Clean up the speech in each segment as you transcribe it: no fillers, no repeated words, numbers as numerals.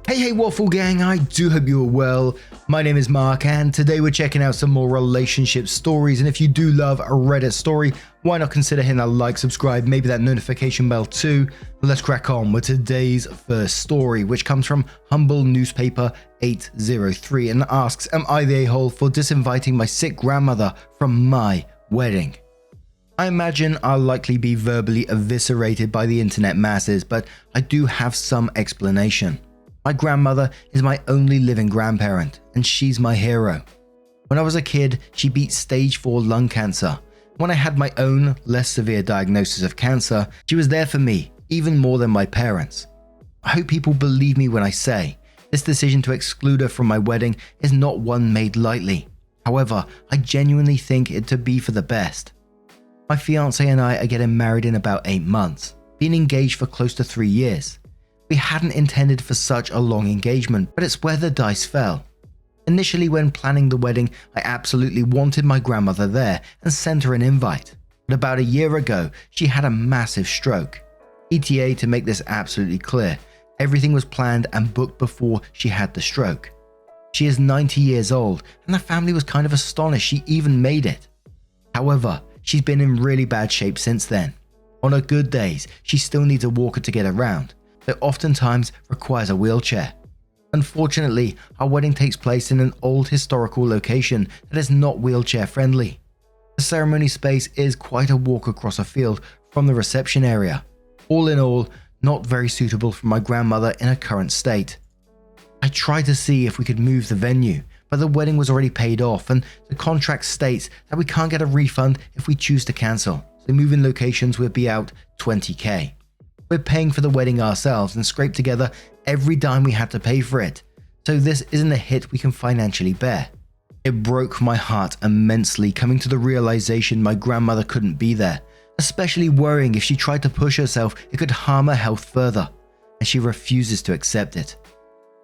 Hey Waffle Gang, I do hope you are well. My name is Mark and today we're checking out some more relationship stories, and if you do love a Reddit story, why not consider hitting that like, subscribe, maybe that notification bell too. Let's crack on with today's first story, which comes from Humble Newspaper 803 and asks, am I the a-hole for disinviting my sick grandmother from my wedding? I imagine I'll likely be verbally eviscerated by the internet masses, but I do have some explanation. My grandmother is my only living grandparent, and she's my hero. When I was a kid, she beat stage 4 lung cancer. When I had my own, less severe diagnosis of cancer, she was there for me, even more than my parents. I hope people believe me when I say, this decision to exclude her from my wedding is not one made lightly. However, I genuinely think it to be for the best. My fiance and I are getting married in about 8 months, being engaged for close to 3 years. We hadn't intended for such a long engagement, but it's where the dice fell. Initially, when planning the wedding, I absolutely wanted my grandmother there and sent her an invite. But about a year ago, she had a massive stroke. ETA, to make this absolutely clear, everything was planned and booked before she had the stroke. She is 90 years old, and the family was kind of astonished she even made it. However, she's been in really bad shape since then. On her good days, she still needs a walker to get around. That oftentimes requires a wheelchair. Unfortunately, our wedding takes place in an old historical location that is not wheelchair friendly. The ceremony space is quite a walk across a field from the reception area. All in all, not very suitable for my grandmother in her current state. I tried to see if we could move the venue, but the wedding was already paid off and the contract states that we can't get a refund if we choose to cancel, so moving locations would be out $20,000. We're paying for the wedding ourselves and scraped together every dime we had to pay for it, so this isn't a hit we can financially bear. It broke my heart immensely coming to the realization my grandmother couldn't be there, especially worrying if she tried to push herself it could harm her health further, and she refuses to accept it.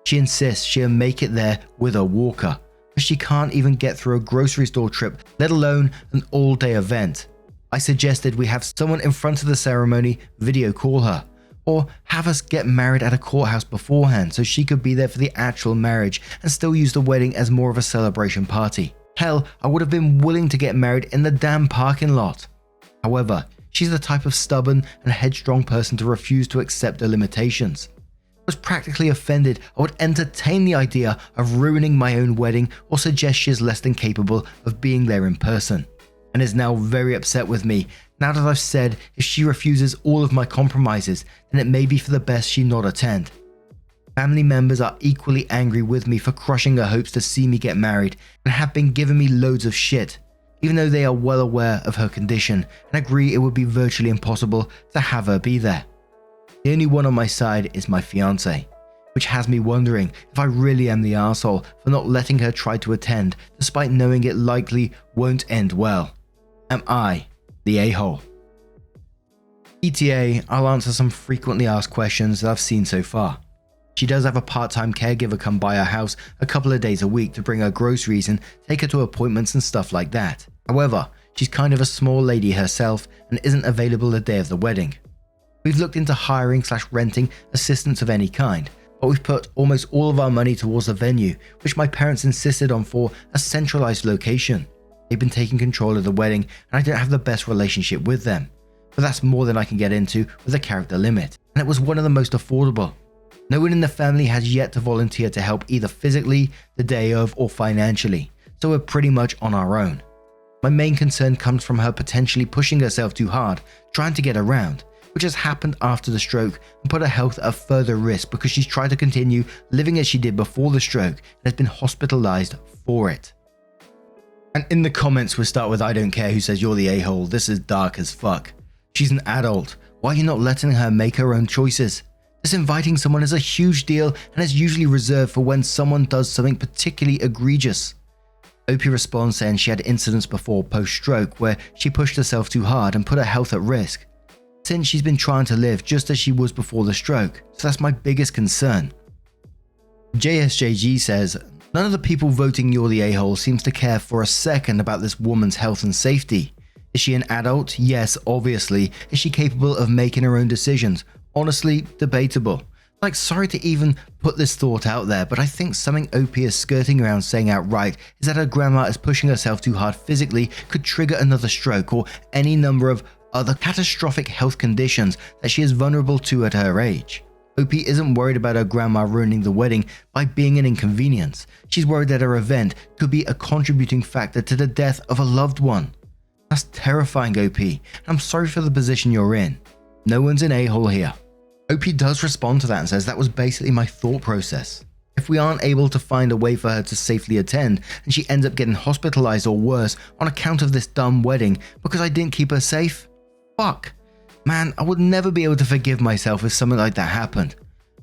She insists she'll make it there with a walker, but she can't even get through a grocery store trip, let alone an all-day event. I suggested we have someone in front of the ceremony video call her, or have us get married at a courthouse beforehand so she could be there for the actual marriage and still use the wedding as more of a celebration party. Hell, I would have been willing to get married in the damn parking lot. However, she's the type of stubborn and headstrong person to refuse to accept her limitations. I was practically offended I would entertain the idea of ruining my own wedding or suggest she is less than capable of being there in person, and is now very upset with me now that I've said if she refuses all of my compromises, then it may be for the best she not attend. Family members are equally angry with me for crushing her hopes to see me get married and have been giving me loads of shit, even though they are well aware of her condition and agree it would be virtually impossible to have her be there. The only one on my side is my fiance, which has me wondering if I really am the arsehole for not letting her try to attend despite knowing it likely won't end well. Am I the a-hole? ETA, I'll answer some frequently asked questions that I've seen so far. She does have a part-time caregiver come by her house a couple of days a week to bring her groceries and take her to appointments and stuff like that. However, she's kind of a small lady herself and isn't available the day of the wedding. We've looked into hiring/renting assistance of any kind, but we've put almost all of our money towards the venue, which my parents insisted on for a centralized location. They've been taking control of the wedding and I don't have the best relationship with them, but that's more than I can get into with a character limit, and it was one of the most affordable. No one in the family has yet to volunteer to help either physically, the day of, or financially, so we're pretty much on our own. My main concern comes from her potentially pushing herself too hard, trying to get around, which has happened after the stroke and put her health at further risk because she's tried to continue living as she did before the stroke and has been hospitalized for it. And in the comments we'll start with I don't care who says you're the a-hole, this is dark as fuck. She's an adult, why are you not letting her make her own choices? Disinviting someone is a huge deal and is usually reserved for when someone does something particularly egregious. Opie responds saying she had incidents before post-stroke where she pushed herself too hard and put her health at risk. Since she's been trying to live just as she was before the stroke, so that's my biggest concern. JSJG says, none of the people voting you're the a-hole seems to care for a second about this woman's health and safety. Is she an adult? Yes, obviously. Is she capable of making her own decisions? Honestly, debatable. Like, sorry to even put this thought out there, but I think something OP is skirting around saying outright is that her grandma is pushing herself too hard physically could trigger another stroke or any number of other catastrophic health conditions that she is vulnerable to at her age. OP isn't worried about her grandma ruining the wedding by being an inconvenience. She's worried that her event could be a contributing factor to the death of a loved one. That's terrifying, OP, and I'm sorry for the position you're in. No one's an a-hole here. OP does respond to that and says that was basically my thought process. If we aren't able to find a way for her to safely attend and she ends up getting hospitalized or worse on account of this dumb wedding because I didn't keep her safe, fuck. Man, I would never be able to forgive myself if something like that happened.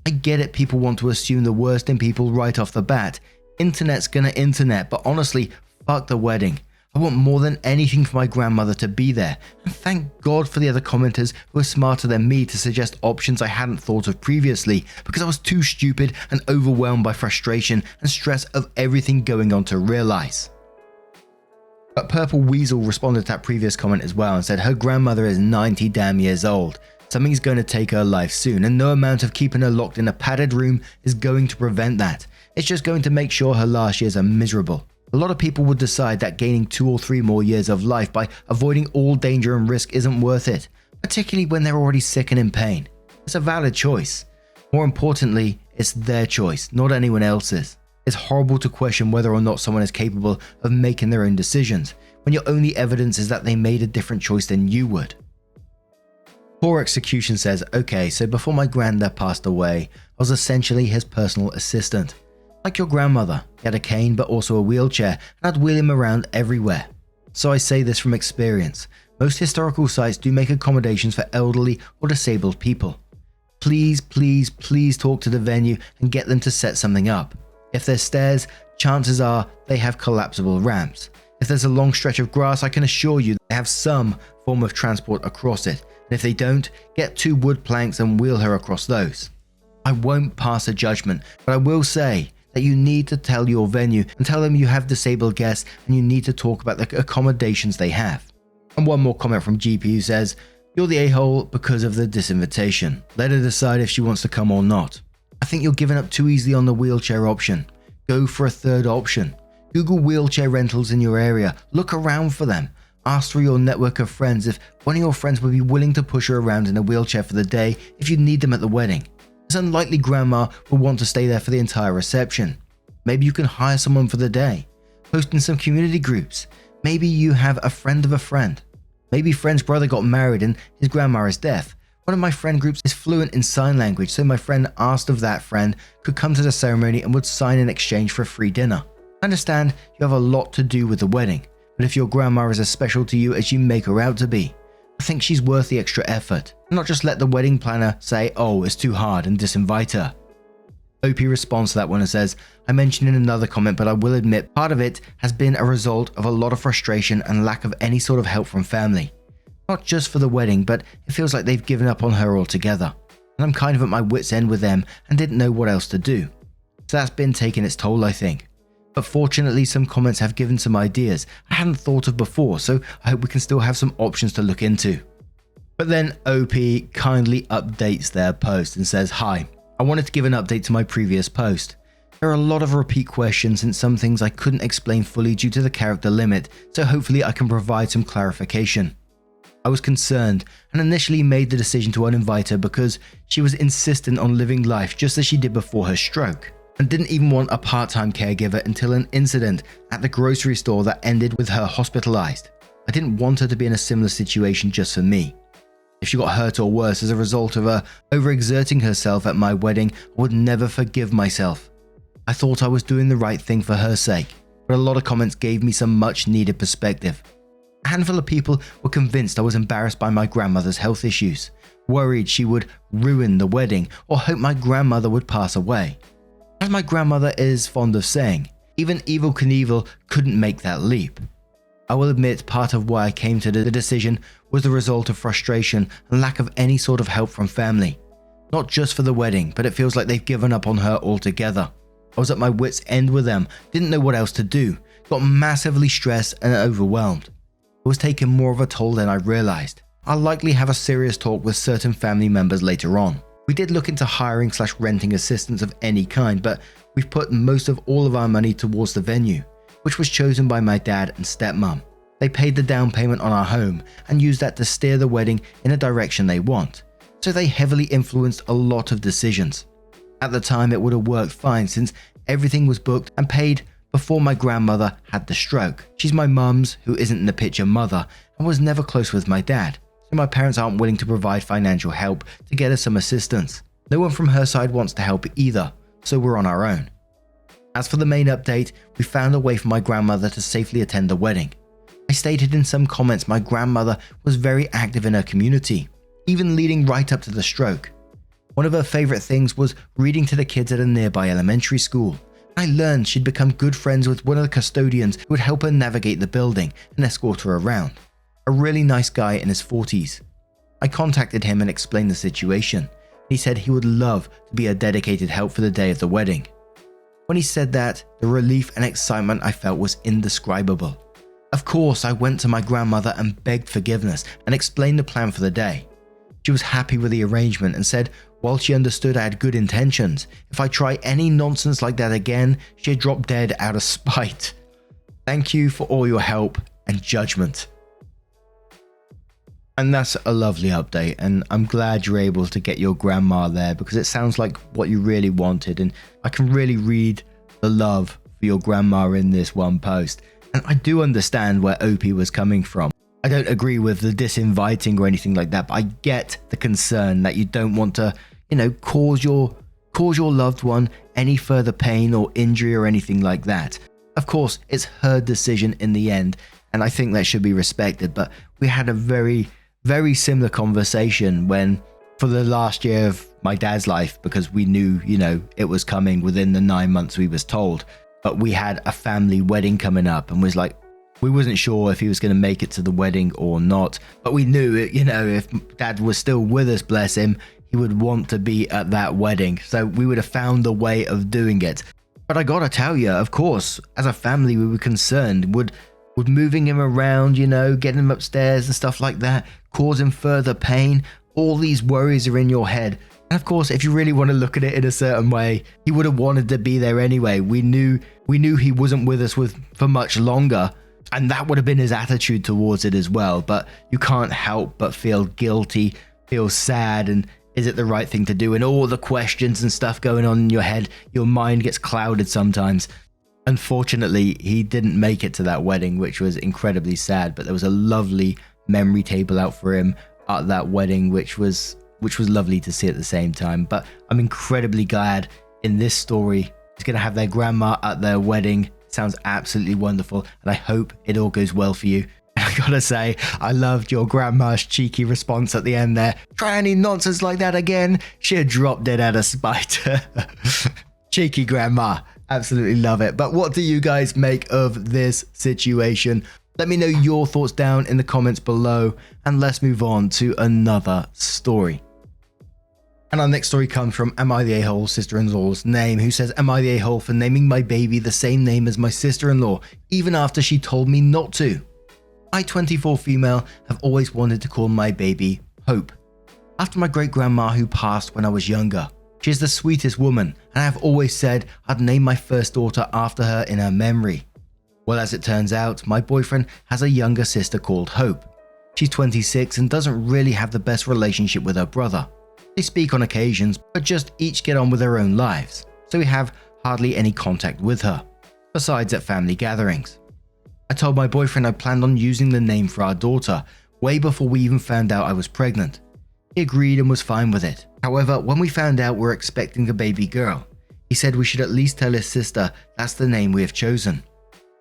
I get it, people want to assume the worst in people right off the bat. Internet's gonna internet, but honestly, fuck the wedding. I want more than anything for my grandmother to be there, and thank God for the other commenters who are smarter than me to suggest options I hadn't thought of previously because I was too stupid and overwhelmed by frustration and stress of everything going on to realize. But Purple Weasel responded to that previous comment as well and said her grandmother is 90 damn years old. Something's going to take her life soon, and no amount of keeping her locked in a padded room is going to prevent that. It's just going to make sure her last years are miserable. A lot of people would decide that gaining 2 or 3 more years of life by avoiding all danger and risk isn't worth it, particularly when they're already sick and in pain. It's a valid choice. More importantly, it's their choice, not anyone else's. It's horrible to question whether or not someone is capable of making their own decisions, when your only evidence is that they made a different choice than you would. Poor Execution says, okay, so before my granddad passed away, I was essentially his personal assistant. Like your grandmother, he had a cane but also a wheelchair, and I'd wheel him around everywhere. So I say this from experience. Most historical sites do make accommodations for elderly or disabled people. Please, please, please talk to the venue and get them to set something up. If there's stairs, chances are they have collapsible ramps. If there's a long stretch of grass, I can assure you they have some form of transport across it. And if they don't, get 2 wood planks and wheel her across those. I won't pass a judgment, but I will say that you need to tell your venue and tell them you have disabled guests and you need to talk about the accommodations they have. And one more comment from GP who says, you're the a-hole because of the disinvitation. Let her decide if she wants to come or not. I think you're giving up too easily on the wheelchair option. Go for a third option. Google wheelchair rentals in your area. Look around for them. Ask through your network of friends if one of your friends would be willing to push her around in a wheelchair for the day if you need them at the wedding. It's unlikely grandma will want to stay there for the entire reception. Maybe you can hire someone for the day. Post in some community groups. Maybe you have a friend of a friend. Maybe friend's brother got married and his grandma is deaf. One of my friend groups is fluent in sign language, so my friend asked if that friend could come to the ceremony and would sign in exchange for a free dinner. I understand you have a lot to do with the wedding, but if your grandma is as special to you as you make her out to be, I think she's worth the extra effort, and not just let the wedding planner say, oh, it's too hard and disinvite her. OP responds to that one and says, I mentioned in another comment, but I will admit part of it has been a result of a lot of frustration and lack of any sort of help from family. Not just for the wedding, but it feels like they've given up on her altogether. And I'm kind of at my wit's end with them and didn't know what else to do. So that's been taking its toll, I think. But fortunately, some comments have given some ideas I hadn't thought of before, so I hope we can still have some options to look into. But then OP kindly updates their post and says, hi, I wanted to give an update to my previous post. There are a lot of repeat questions and some things I couldn't explain fully due to the character limit, so hopefully I can provide some clarification. I was concerned and initially made the decision to uninvite her because she was insistent on living life just as she did before her stroke, and didn't even want a part-time caregiver until an incident at the grocery store that ended with her hospitalized. I didn't want her to be in a similar situation just for me. If she got hurt or worse as a result of her overexerting herself at my wedding, I would never forgive myself. I thought I was doing the right thing for her sake, but a lot of comments gave me some much needed perspective. A handful of people were convinced I was embarrassed by my grandmother's health issues, worried she would ruin the wedding, or hoped my grandmother would pass away. As my grandmother is fond of saying, even Evel Knievel couldn't make that leap. I will admit part of why I came to the decision was the result of frustration and lack of any sort of help from family. Not just for the wedding, but it feels like they've given up on her altogether. I was at my wit's end with them, didn't know what else to do, got massively stressed and overwhelmed. It was taking more of a toll than I realized. I'll likely have a serious talk with certain family members later on. We did look into hiring/renting assistants of any kind, but we've put most of all of our money towards the venue, which was chosen by my dad and stepmom. They paid the down payment on our home and used that to steer the wedding in a direction they want, so they heavily influenced a lot of decisions. At the time, it would have worked fine since everything was booked and paid before my grandmother had the stroke. She's my mum's, who isn't in the picture, mother, and was never close with my dad, so my parents aren't willing to provide financial help to get us some assistance. No one from her side wants to help either, so we're on our own. As for the main update, we found a way for my grandmother to safely attend the wedding. I stated in some comments my grandmother was very active in her community, even leading right up to the stroke. One of her favourite things was reading to the kids at a nearby elementary school. I learned she'd become good friends with one of the custodians who would help her navigate the building and escort her around. A really nice guy in his 40s. I contacted him and explained the situation. He said he would love to be a dedicated help for the day of the wedding. When he said that, the relief and excitement I felt was indescribable. Of course, I went to my grandmother and begged forgiveness and explained the plan for the day. She was happy with the arrangement and said, while she understood I had good intentions, if I try any nonsense like that again, she'd drop dead out of spite. Thank you for all your help and judgment. And that's a lovely update, and I'm glad you're able to get your grandma there because it sounds like what you really wanted, and I can really read the love for your grandma in this one post. And I do understand where Opie was coming from. I don't agree with the disinviting or anything like that, but I get the concern that you don't want to, cause your loved one any further pain or injury or anything like that. Of course, it's her decision in the end, and I think that should be respected, but we had a very, very similar conversation when, for the last year of my dad's life, because we knew, it was coming within the 9 months we was told, but we had a family wedding coming up and was like, we wasn't sure if he was going to make it to the wedding or not, but we knew it, if dad was still with us, bless him, he would want to be at that wedding. So we would have found a way of doing it. But I gotta tell you, of course, as a family, we were concerned. Would moving him around, getting him upstairs and stuff like that, cause him further pain? All these worries are in your head. And of course, if you really want to look at it in a certain way, he would have wanted to be there anyway. We knew he wasn't with us for much longer. And that would have been his attitude towards it as well. But you can't help but feel guilty, feel sad, and is it the right thing to do? And all the questions and stuff going on in your head, your mind gets clouded sometimes. Unfortunately, he didn't make it to that wedding, which was incredibly sad. But there was a lovely memory table out for him at that wedding, which was lovely to see at the same time. But I'm incredibly glad in this story he's going to have their grandma at their wedding. Sounds absolutely wonderful, and I hope it all goes well for you. And I gotta say, I loved your grandma's cheeky response at the end there. Try any nonsense like that again, she'd drop dead out of spite. Cheeky grandma, absolutely love it. But what do you guys make of this situation? Let me know your thoughts down in the comments below, and let's move on to another story. And our next story comes from Am I the A-hole sister-in-law's name, who says, am I the a-hole for naming my baby the same name as my sister-in-law, even after she told me not to? I, 24 female, have always wanted to call my baby Hope, after my great-grandma who passed when I was younger. She is the sweetest woman, and I have always said I'd name my first daughter after her in her memory. Well, as it turns out, my boyfriend has a younger sister called Hope. She's 26 and doesn't really have the best relationship with her brother. They speak on occasions, but just each get on with their own lives, so we have hardly any contact with her, besides at family gatherings. I told my boyfriend I planned on using the name for our daughter, way before we even found out I was pregnant. He agreed and was fine with it. However, when we found out we're expecting a baby girl, he said we should at least tell his sister that's the name we have chosen.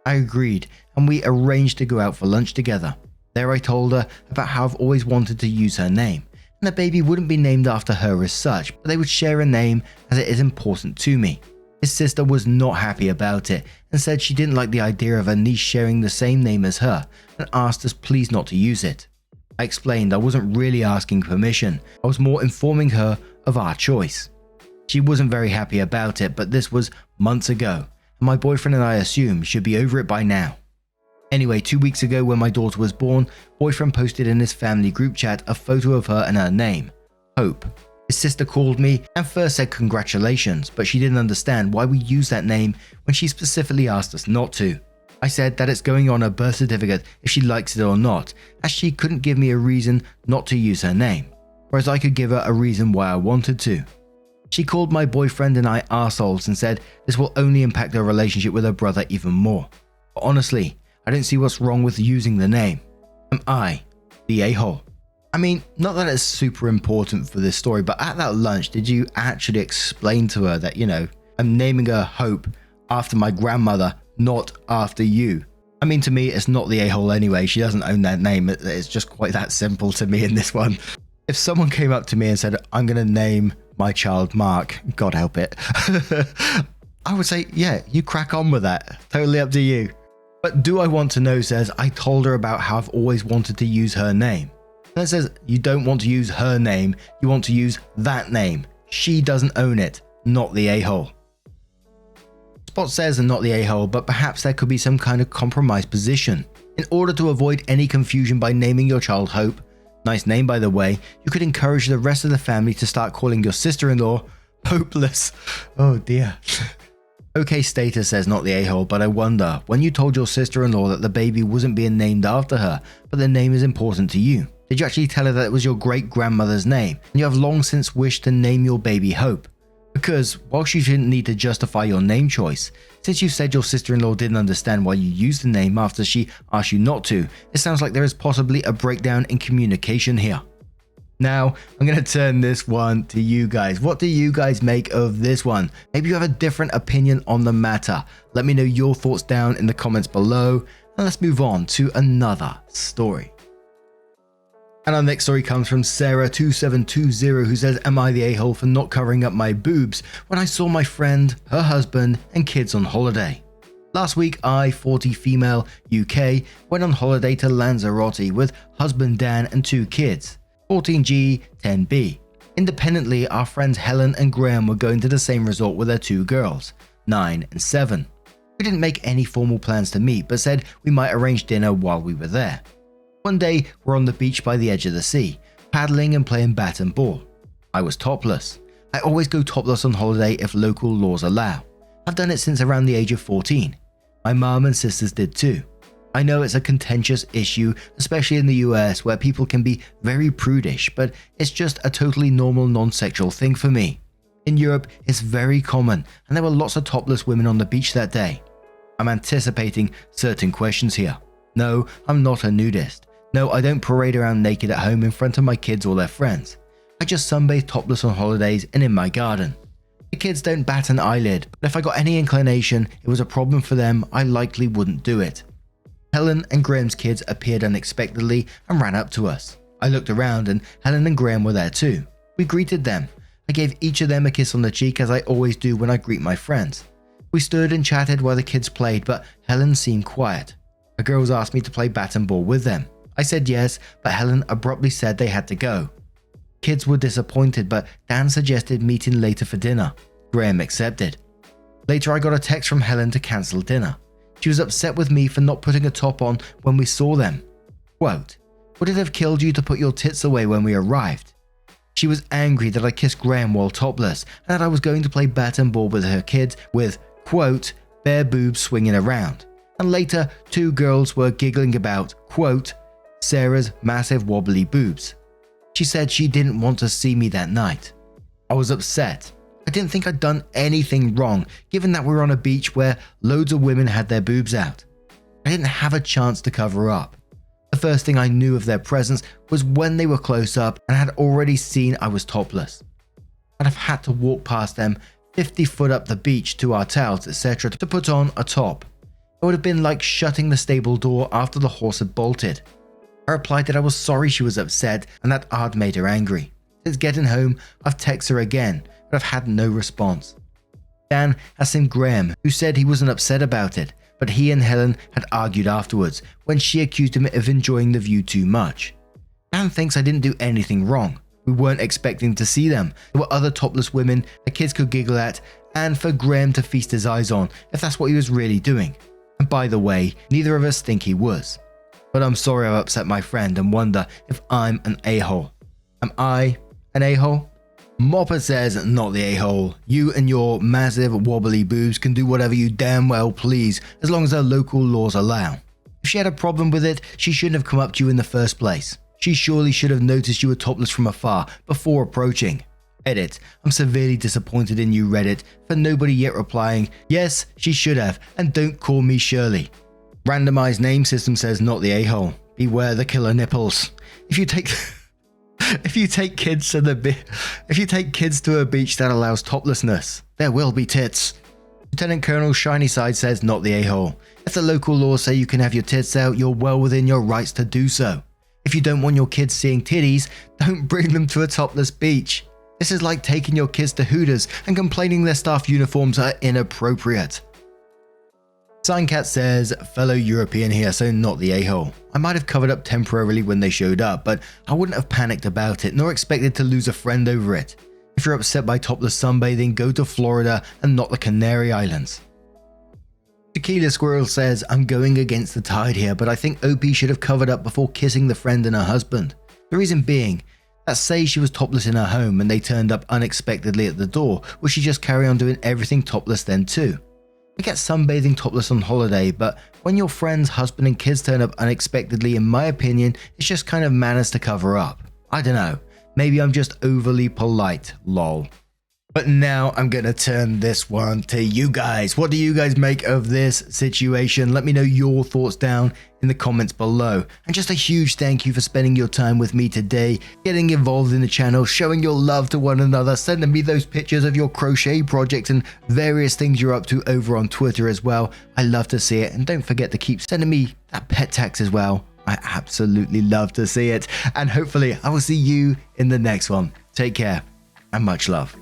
I agreed, and we arranged to go out for lunch together. There I told her about how I've always wanted to use her name, and the baby wouldn't be named after her as such, but they would share a name as it is important to me. His sister was not happy about it and said she didn't like the idea of her niece sharing the same name as her and asked us please not to use it. I explained I wasn't really asking permission, I was more informing her of our choice. She wasn't very happy about it, but this was months ago, and my boyfriend and I assume should be over it by now. Anyway, 2 weeks ago when my daughter was born, boyfriend posted in his family group chat a photo of her and her name, Hope. His sister called me and first said congratulations, but she didn't understand why we use that name when she specifically asked us not to. I said that it's going on her birth certificate if she likes it or not, as she couldn't give me a reason not to use her name, whereas I could give her a reason why I wanted to. She called my boyfriend and I arseholes and said this will only impact her relationship with her brother even more. But honestly, I don't see what's wrong with using the name. Am I the a-hole? I mean, not that it's super important for this story, but at that lunch, did you actually explain to her that, I'm naming her Hope after my grandmother, not after you? I mean, to me, it's not the a-hole anyway. She doesn't own that name. It's just quite that simple to me in this one. If someone came up to me and said, I'm going to name my child Mark, God help it, I would say, yeah, you crack on with that. Totally up to you. But Do I Want to Know says, I told her about how I've always wanted to use her name. And it says, you don't want to use her name, you want to use that name. She doesn't own it, not the a-hole. Spot says, and not the a-hole, but perhaps there could be some kind of compromise position. In order to avoid any confusion by naming your child Hope, nice name by the way, you could encourage the rest of the family to start calling your sister-in-law Hopeless. Oh dear. OK Status says, not the a-hole, but I wonder, when you told your sister-in-law that the baby wasn't being named after her, but the name is important to you, did you actually tell her that it was your great-grandmother's name, and you have long since wished to name your baby Hope? Because, whilst you shouldn't need to justify your name choice, since you said your sister-in-law didn't understand why you used the name after she asked you not to, it sounds like there is possibly a breakdown in communication here. Now, I'm going to turn this one to you guys. What do you guys make of this one? Maybe you have a different opinion on the matter. Let me know your thoughts down in the comments below, and let's move on to another story. And our next story comes from Sarah2720, who says, am I the a-hole for not covering up my boobs when I saw my friend, her husband, and kids on holiday? Last week, I, 40 female, UK, went on holiday to Lanzarote with husband Dan and 2 kids, 14G, 10B. Independently, our friends Helen and Graham were going to the same resort with their 2 girls, 9 and 7. We didn't make any formal plans to meet, but said we might arrange dinner while we were there. One day, we're on the beach by the edge of the sea, paddling and playing bat and ball. I was topless. I always go topless on holiday if local laws allow. I've done it since around the age of 14. My mum and sisters did too. I know it's a contentious issue, especially in the US where people can be very prudish, but it's just a totally normal non-sexual thing for me. In Europe, it's very common, and there were lots of topless women on the beach that day. I'm anticipating certain questions here. No, I'm not a nudist. No, I don't parade around naked at home in front of my kids or their friends. I just sunbathe topless on holidays and in my garden. The kids don't bat an eyelid, but if I got any inclination it was a problem for them, I likely wouldn't do it. Helen and Graham's kids appeared unexpectedly and ran up to us. I looked around and Helen and Graham were there too. We greeted them. I gave each of them a kiss on the cheek as I always do when I greet my friends. We stood and chatted while the kids played, but Helen seemed quiet. The girls asked me to play bat and ball with them. I said yes, but Helen abruptly said they had to go. Kids were disappointed, but Dan suggested meeting later for dinner. Graham accepted. Later I got a text from Helen to cancel dinner. She was upset with me for not putting a top on when we saw them. Quote, would it have killed you to put your tits away when we arrived? She was angry that I kissed Graham while topless and that I was going to play bat and ball with her kids with, quote, bare boobs swinging around. And later, 2 girls were giggling about, quote, Sarah's massive wobbly boobs. She said she didn't want to see me that night. I was upset. I didn't think I'd done anything wrong, given that we were on a beach where loads of women had their boobs out. I didn't have a chance to cover up. The first thing I knew of their presence was when they were close up and had already seen I was topless. I'd have had to walk past them 50 foot up the beach to our towels, etc. to put on a top. It would have been like shutting the stable door after the horse had bolted. I replied that I was sorry she was upset and that I'd made her angry. Since getting home, I've texted her again, but I've had no response. Dan has seen Graham, who said he wasn't upset about it, but he and Helen had argued afterwards when she accused him of enjoying the view too much. Dan thinks I didn't do anything wrong. We weren't expecting to see them. There were other topless women the kids could giggle at and for Graham to feast his eyes on if that's what he was really doing. And by the way, neither of us think he was. But I'm sorry I've upset my friend and wonder if I'm an a-hole. Am I an a-hole? Mopper says, not the a-hole. You and your massive wobbly boobs can do whatever you damn well please, as long as our local laws allow. If she had a problem with it, she shouldn't have come up to you in the first place. She surely should have noticed you were topless from afar before approaching. Edit. I'm severely disappointed in you, Reddit, for nobody yet replying, yes, she should have, and don't call me Shirley. Randomized name system says, not the a-hole. Beware the killer nipples. If you take kids to a beach that allows toplessness, there will be tits. Lieutenant Colonel Shinyside says, not the a-hole. If the local laws say you can have your tits out, you're well within your rights to do so. If you don't want your kids seeing titties, don't bring them to a topless beach. This is like taking your kids to Hooters and complaining their staff uniforms are inappropriate. Signcat says, fellow European here, so not the a-hole. I might have covered up temporarily when they showed up, but I wouldn't have panicked about it, nor expected to lose a friend over it. If you're upset by topless sunbathing, go to Florida and not the Canary Islands. Tequila Squirrel says, I'm going against the tide here, but I think OP should have covered up before kissing the friend and her husband. The reason being, that say she was topless in her home and they turned up unexpectedly at the door, would she just carry on doing everything topless then too? I get sunbathing topless on holiday, but when your friend's husband and kids turn up unexpectedly, in my opinion, it's just kind of manners to cover up. I don't know, maybe I'm just overly polite, lol. But now I'm going to turn this one to you guys. What do you guys make of this situation? Let me know your thoughts down in the comments below. And just a huge thank you for spending your time with me today, getting involved in the channel, showing your love to one another, sending me those pictures of your crochet projects and various things you're up to over on Twitter as well. I love to see it. And don't forget to keep sending me that pet tax as well. I absolutely love to see it. And hopefully I will see you in the next one. Take care and much love.